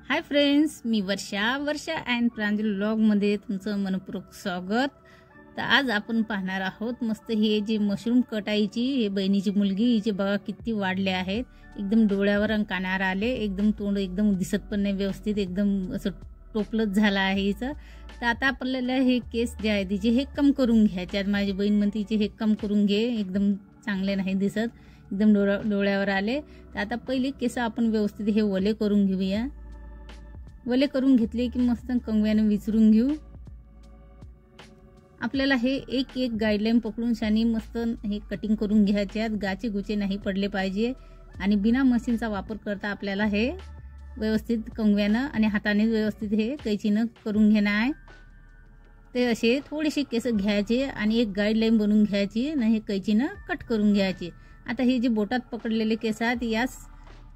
Hi friends, me Varsha and प्रांजल व्लॉगमध्ये तुमचं मनपूर्वक स्वागत। तर आज आपण पाहणार आहोत मस्त हे जे मशरूम कटाईची हे बहिणीची मुलगी हिचे बघा किती वाढले आहेत, एकदम डोळ्यावर आणि कानावर आले, एकदम तोंड एकदम दिसत पण नाही व्यवस्थित, एकदम असं टोपलच झालं आहे हिचं। तर आता आपल्याला हे केस जे आहे तिचे हे कम करून घ्यायचे आहेत। माझी बहीण म्हणते तिचे हे कम करून घे, एकदम चांगले नाही दिसत, एकदम डोळ्यावर आले। तर आता पहिले केस आपण व्यवस्थित हे ओले करून घेऊया। वले करून घेतले की मस्त कंगव्याने विचरून घेऊ। आपल्याला हे एक एक गाईडलाईन पकडून शानी मस्त हे कटिंग करून घ्यायचे आहेत। गाचे गुचे नाही पडले पाहिजे आणि बिना मशीनचा वापर करता आपल्याला हे व्यवस्थित कंगव्यानं आणि हाताने व्यवस्थित हे कैचीनं करून घेणार आहे। ते असे थोडेसे केस घ्यायचे आणि एक गाईडलाईन बनवून घ्यायची आणि हे कैचीनं कट करून घ्यायचे। आता हे जे बोटात पकडलेले केस आहेत याच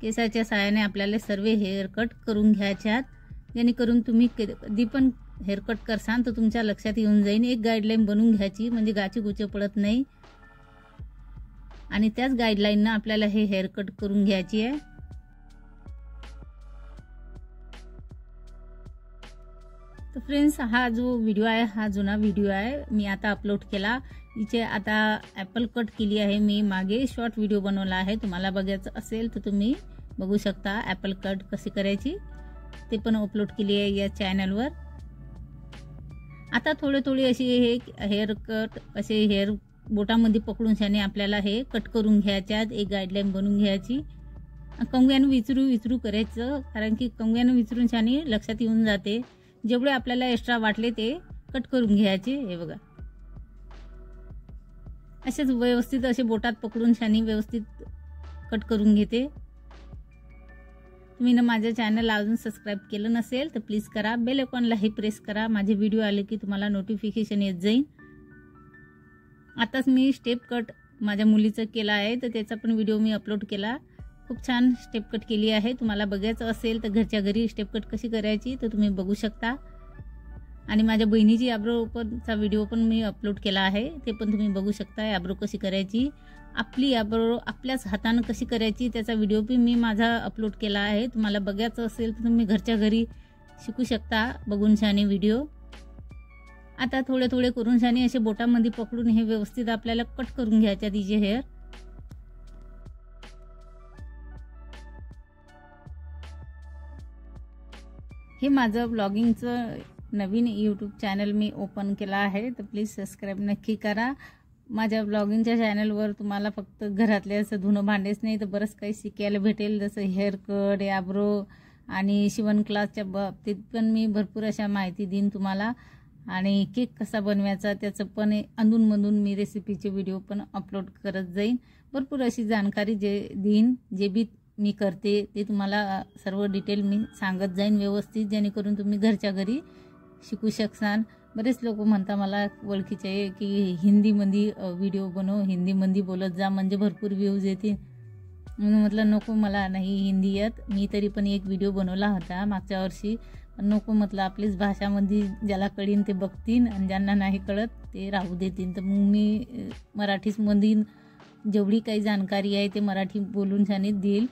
केसाच्या सहाय्याने आपल्याला सर्व हेअर कट करून घ्यायचे आहेत। जेणेकरून तुम्ही कधी पण हेअर कट करसान तर तुमच्या लक्षात येऊन जाईल। एक गाईडलाईन बनवून घ्यायची म्हणजे गाची गुचे पडत नाही आणि त्याच गाईडलाईननं आपल्याला हे हेअर कट करून घ्यायची आहे। तर फ्रेंड्स, हा जो व्हिडिओ आहे हा जुना व्हिडिओ आहे, मी आता अपलोड केला। इथे आता ॲपल कट केली आहे मी, मागे शॉर्ट व्हिडिओ बनवला आहे, तुम्हाला बघायचं असेल तर तुम्ही बघू शकता ॲपल कट कशी करायची, ते पण अपलोड केली आहे या चॅनलवर। आता थोडे असे हे हेअर कट असे हेअर बोटामध्ये पकडून शाने आपल्याला हे कट करून घ्यायच्यात। एक गाईडलाईन बनवून घ्यायची, कंगव्यानं विचरू करायचं, कारण की कंगव्यानं विचरून शाने लक्षात येऊन जाते। जेवढे आपल्याला एक्स्ट्रा वाटले ते कट करून घ्यायचे। हे बघा असेच व्यवस्थित असे बोटात पकडून शाने व्यवस्थित कट करून घेते। तुम्ही ना माझ्या चॅनलला अजून सबस्क्राईब केलं नसेल तर प्लीज करा, बेल आयकॉनलाही प्रेस करा, माझे व्हिडिओ आले की तुम्हाला नोटिफिकेशन येत जाईल। आताच मी स्टेप कट माझ्या मुलीचं केला आहे तर त्याचा पण व्हिडिओ मी अपलोड केला, खूप छान स्टेप कट केली आहे। तुम्हाला बघायचं असेल तर घरच्या घरी स्टेप कट कशी करायची तर तुम्ही बघू शकता। आणि माझ्या बहिणीची आयब्रो पणचा व्हिडिओ पण मी अपलोड केला आहे, ते पण तुम्ही बघू शकता। आयब्रो कशी करायची, आपली आयब्रो आपल्याच हाताने कशी करायची त्याचा व्हिडिओ पण मी माझा अपलोड केला आहे। तुम्हाला बघायचं असेल तर तुम्ही घरच्या घरी शिकू शकता बघून शाने व्हिडिओ। आता थोडे करून शाने असे बोटामध्ये पकडून हे व्यवस्थित आपल्याला कट करून घ्यायच्या तिचे हेअर। हे माझं ब्लॉगिंगचं नवीन यूट्यूब चॅनल मी ओपन केला आहे, तर प्लीज सबस्क्राईब नक्की करा। माझ्या ब्लॉगिंगच्या चॅनलवर तुम्हाला फक्त घरातले असं धुणं भांडेच नाही तर बरंच काही शिकायला भेटेल, जसं हेअर कट, आयब्रो आणि शिवण क्लासच्या बाबतीत पण मी भरपूर अशा माहिती देईन तुम्हाला। आणि केक कसा बनवायचा त्याचं पण अधूनमधून मी रेसिपीचे व्हिडिओ पण अपलोड करत जाईन। भरपूर अशी जाणकारी देईन, जे बी मी करते ते तुम्हाला सर्व डिटेल मी सांगत जाईन व्यवस्थित, जेणेकरून तुम्ही घरच्या घरी शिकू शकसान। बरेच लोक म्हणता मला ओळखीचे की हिंदीमध्ये व्हिडिओ बनव, हिंदीमध्ये बोलत जा म्हणजे भरपूर व्ह्यूज येतील, म्हणून म्हटलं नको, मला नाही हिंदी येत। मी तरी पण एक व्हिडिओ बनवला होता मागच्या वर्षी, पण नको म्हटलं आपलीच भाषामध्ये ज्याला कळीन ते बघतील आणि ज्यांना नाही कळत ते राहू देतील। तर मग मी मराठीमध्ये जेवढी काही जाणकारी आहे ते मराठी बोलून शाने देईल।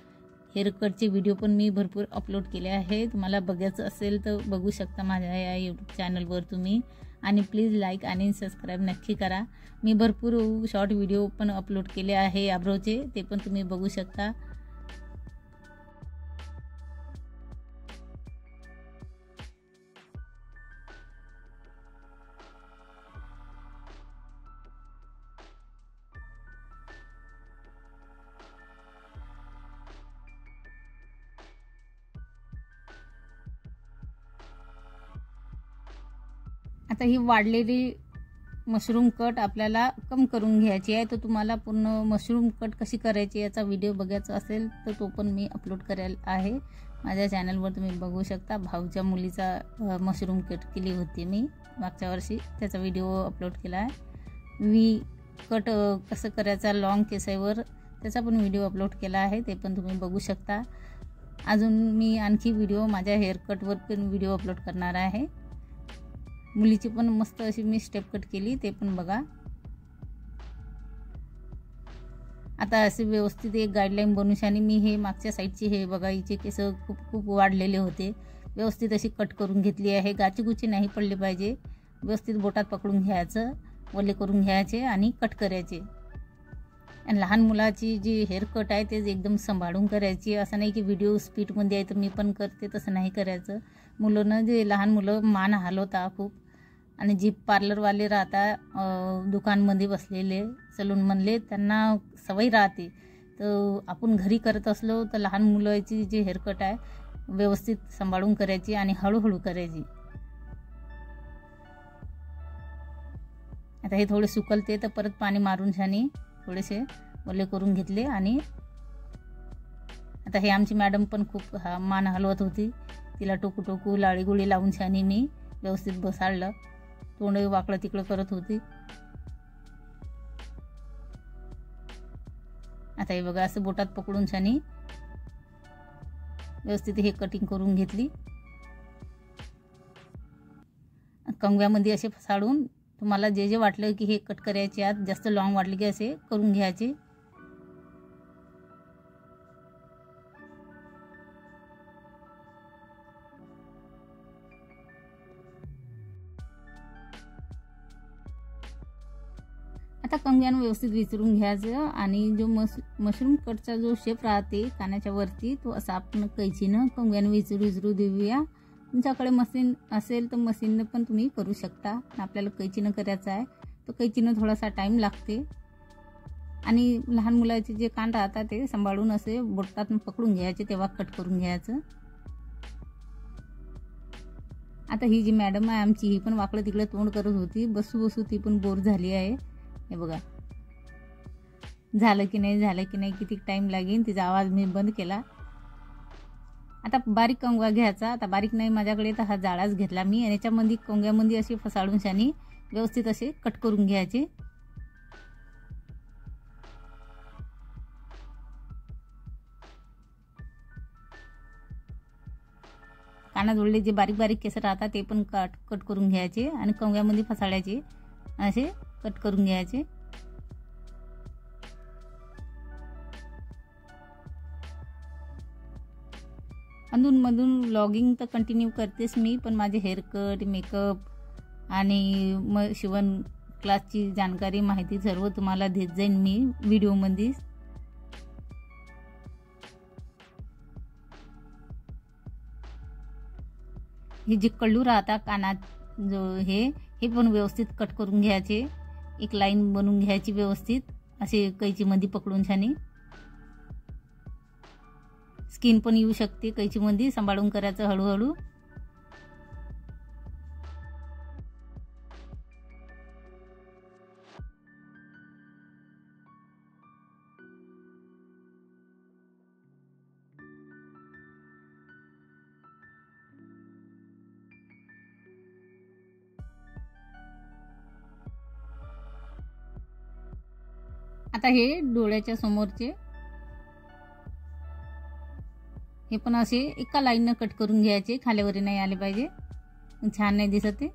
हेअर कटचे व्हिडिओ पण मी भरपूर अपलोड केले आहे, तुम्हाला बघायचं असेल तर बघू शकता माझ्या या यूट्यूब चॅनलवर तुम्ही। आणि प्लीज लाईक आणि सबस्क्राईब नक्की करा। मी भरपूर शॉर्ट व्हिडिओ पण अपलोड केले आहे आयब्रोचे, ते पण तुम्ही बघू शकता। आता ही वाढलेली मशरूम कट आपल्याला कम करून घ्यायची आहे, तर तुम्हाला पूर्ण मशरूम कट कशी करायची याचा व्हिडिओ बघायचा असेल तर तो पण मी अपलोड करेल आहे माझ्या चॅनलवर, तुम्ही बघू शकता। भाऊच्या मुलीचा मशरूम कट केली होती मी मागच्या वर्षी, त्याचा व्हिडिओ अपलोड केला आहे। वी कट कसं करायचा लॉंग केसावर त्याचा पण व्हिडिओ अपलोड केला आहे, ते पण तुम्ही बघू शकता। अजून मी आणखी व्हिडिओ माझ्या हेअर कटवर पण व्हिडिओ अपलोड करणार आहे। मुलीची पण मस्त अशी मी स्टेप कट केली, ते पण बघा। आता असे व्यवस्थित एक गाईडलाईन बनवून मी हे मागच्या साईडचे हे बघा, हिचे केस खूप खूप वाढलेले होते, व्यवस्थित अशी कट करून घेतली आहे. गाचीगुची नाही पडली पाहिजे, व्यवस्थित बोटात पकडून घ्यायचं, ओले करून घ्यायचे आणि कट करायचे. आणि लहान मुलाची जी हेअर कट आहे ते एकदम सांभाळून करायची. असं नाही की व्हिडिओ स्पीडमध्ये आहे तर मी पण करते, तसं नाही करायचं. मुलं जे लहान मुलं मान हलवता खूप, आणि जी पार्लरवाले राहता दुकानमध्ये बसलेले सलूनमधले, त्यांना सवय राहते. तर आपण घरी करत असलो तर लहान मुलाची जी हेअर कट आहे व्यवस्थित सांभाळून करायची आणि हळूहळू करायची. आता हे थोडे सुकलते तर परत पाणी मारून छानी थोडेसे ओले करून घेतले. आणि आता हे आमची मॅडम पण खूप मान हलवत होती, तिला टोकू टोकू लाळीगुळी लावून छानी मी व्यवस्थित बसाडलं. तोंड वाकडं तिकडं करत होती. आता हे बघा, असं बोटात पकडून छानी व्यवस्थित हे कटिंग करून घेतली. कंगव्यामध्ये असे फसाडून तुम्हाला जे जे वाटलं की हे कट करायचे आहेत, जास्त लॉंग वाटले की असे करून घ्यायचे. आता कंगव्यानं व्यवस्थित विचारून घ्यायचं. आणि जो मशरूम कटचा जो शेप राहते कानाच्या वरती, तो असा आपण कैचीनं कंगव्यानं विचरू देऊया. तुमच्याकडे मशीन असेल तर मशीननं पण तुम्ही करू शकता. आपल्याला कैचीनं करायचं आहे तर कैचीनं थोडासा टाईम लागते. आणि लहान मुलाचे जे कान राहतात ते सांभाळून असे बोटात पकडून घ्यायचे, तेव्हा कट करून घ्यायचं. आता ही जी मॅडम आहे आमची, ही पण वाकडं तिकडं तोंड करत होती, बसू बसू ती पण बोर झाली आहे. हे बघा, झालं की नाही किती टाईम लागेल, तिचा आवाज मी बंद केला. आता बारीक कंगवा घ्यायचा. आता बारीक नाही माझ्याकडे, तर हा जाडाच घेतला मी. आणि याच्यामध्ये कंगव्यामध्ये असे फसाडून शानी व्यवस्थित असे कट करून घ्यायचे. कानाजवळले जे बारीक बारीक केस राहतात ते पण कट करून घ्यायचे आणि कंगव्यामध्ये फसाडायचे, असे कट करून घ्यायचे. अधूनमधून व्लॉगिंग तर कंटिन्यू करतेच मी, पण माझे हेअरकट, मेकअप आणि शिवण क्लासची जानकारी, माहिती सर्व तुम्हाला देत जाईन मी व्हिडिओमध्ये. हे जे कळू राहता कानात जो हे पण व्यवस्थित कट करून घ्यायचे. एक लाईन बनवून घ्यायची व्यवस्थित, असे कैचीमध्ये पकडून छानी. स्किन पण येऊ शकते कैचीमध्ये, सांभाळून करायचं हळूहळू. आता हे डोळ्याच्या समोरचे हे पण असे एका लाईननं कट करून घ्यायचे, खाल्यावरी नाही आले पाहिजे, छान नाही दिसत ते.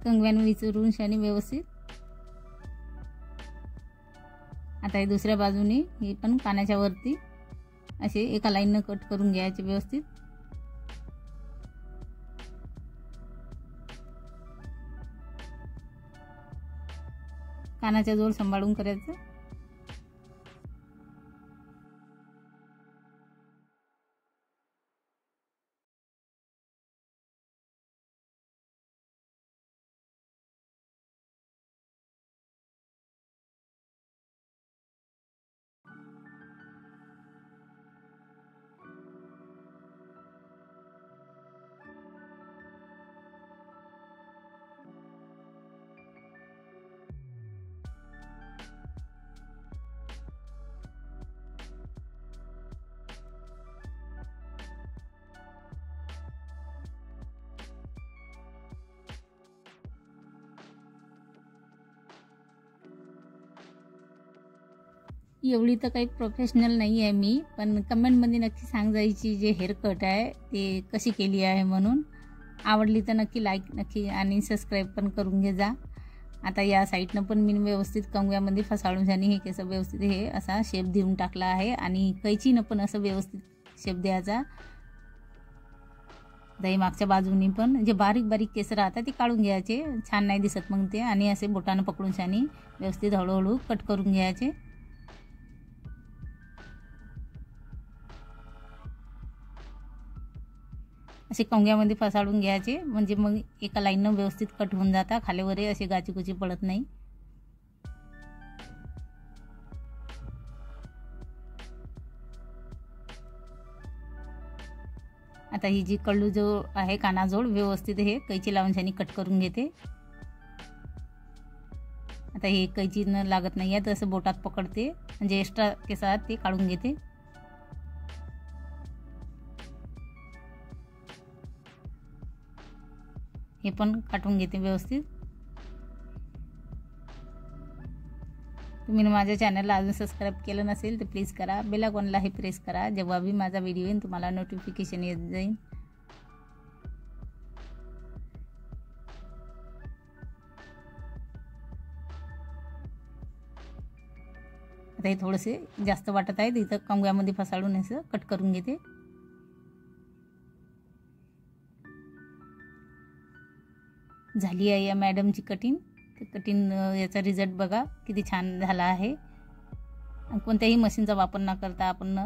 कंगव्यानं विचरून शानी व्यवस्थित. आता हे दुसऱ्या बाजूने हे पण कानाच्या वरती असे एका लाईननं कट करून घ्यायचे व्यवस्थित. कानाच्या जवळ सांभाळून करायचं. एवढी तर काही प्रोफेशनल नाही आहे मी, पण कमेंटमध्ये नक्की सांगायची जे हेअर कट आहे ते कशी केली आहे म्हणून. आवडली तर नक्की लाईक नक्की आणि सबस्क्राईब पण करून घे जा. आता या साईडनं पण मी व्यवस्थित कंगव्यामध्ये फसाळून झाली हे केस व्यवस्थित हे असा शेप देऊन टाकला आहे आणि कैचीनं पण असं व्यवस्थित शेप द्यायचा. दही मागच्या बाजूनी पण जे बारीक बारीक केस राहतात ते काढून घ्यायचे, छान नाही दिसत मग ते, आणि असे बोटानं पकडून छानी व्यवस्थित हळूहळू कट करून घ्यायचे. असे कंगव्यामध्ये फसाडून घ्यायचे म्हणजे मग एका लाईननं व्यवस्थित कट होऊन जाता, खालीवर असे गाचीकुची पडत नाही. आता ही जी कळू जो आहे कानाजोड व्यवस्थित हे कैची लावून छानी कट करून घेते. आता हे कैची न लागत नाही आहे तर असं बोटात पकडते म्हणजे एक्स्ट्रा केस आहेत ते काढून घेते. हे पण काटून घेते व्यवस्थित. तुम्ही माझ्या चॅनलला अजून सबस्क्राईब केलं नसेल तर प्लीज करा, बेल आयकॉनलाही प्रेस करा, जेव्हा भी माझा व्हिडिओ येईल तुम्हाला नोटिफिकेशन येत जाईल. आता हे थोडेसे जास्त वाटत आहे इथं कंगव्यामध्ये फसाडून असं कट करून घेते. झाली आहे या मॅडमची कटिंग. कटिंग याचा रिझल्ट बघा किती छान झाला आहे. कोणत्याही मशीनचा वापर न करता आपण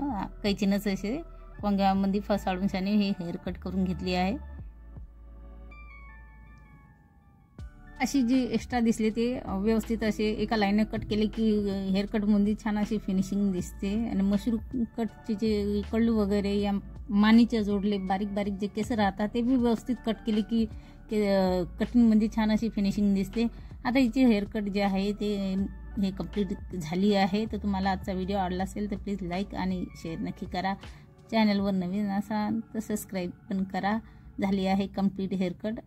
कैचीनंच असे कंगव्यामध्ये फसाडून शाने हे हेअर कट करून घेतली आहे. अशी जी एक्स्ट्रा दिसले ते व्यवस्थित असे एका लाईनने कट केले की हेअर कटमध्ये छान अशी फिनिशिंग दिसते. आणि मशरूम कटचे जे कळू वगैरे या मानीच्या जोडले बारीक बारीक जे केस राहतात ते बी व्यवस्थित कट केले की कटिंगमध्ये छान अशी फिनिशिंग दिसते. आता हिचे हेअर कट जे आहे ते हे कंप्लीट झाली आहे. तर तुम्हाला आजचा व्हिडिओ आवडला असेल तर प्लीज लाईक आणि शेअर नक्की करा. चॅनलवर नवीन असाल तर सबस्क्राईब पण करा. झाली आहे कंप्लीट हेअर कट.